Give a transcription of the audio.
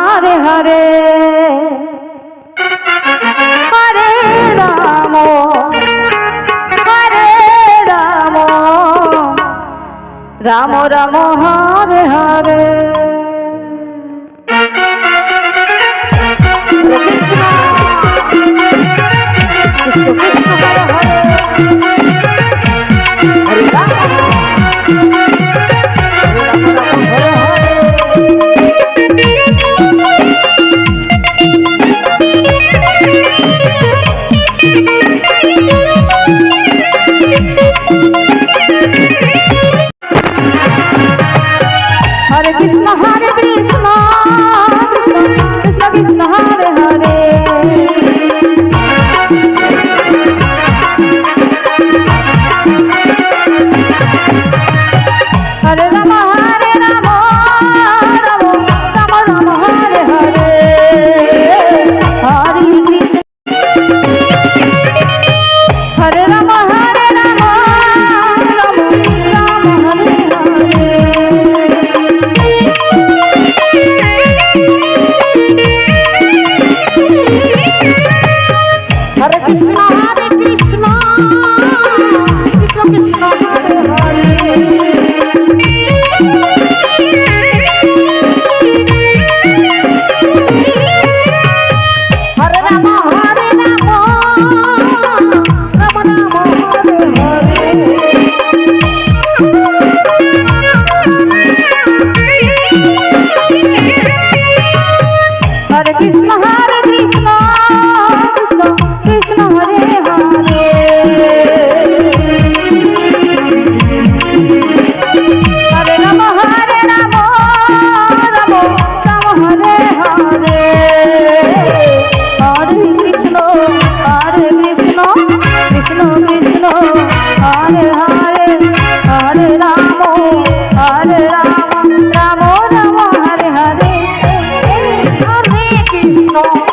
Hare Hare Hare Ram Ram Ram Hare Hare Hare Krishna Hare Krishna Krishna Krishna Hare Hare Hare Ram Ram Ram Ram Hare Hare Hare Krishna Hare Ram Ram Ram Hare Hare Hare Krishna Krishna Krishna Hare Hare Hare Ram Ram Ram Hare Hare Hare Krishna Krishna Krishna Hare Hare Hare Ram Ram Ram Hare Hare Hare Krishna Krishna Krishna Hare Hare Hare Ram Ram Ram Hare Hare Hare Krishna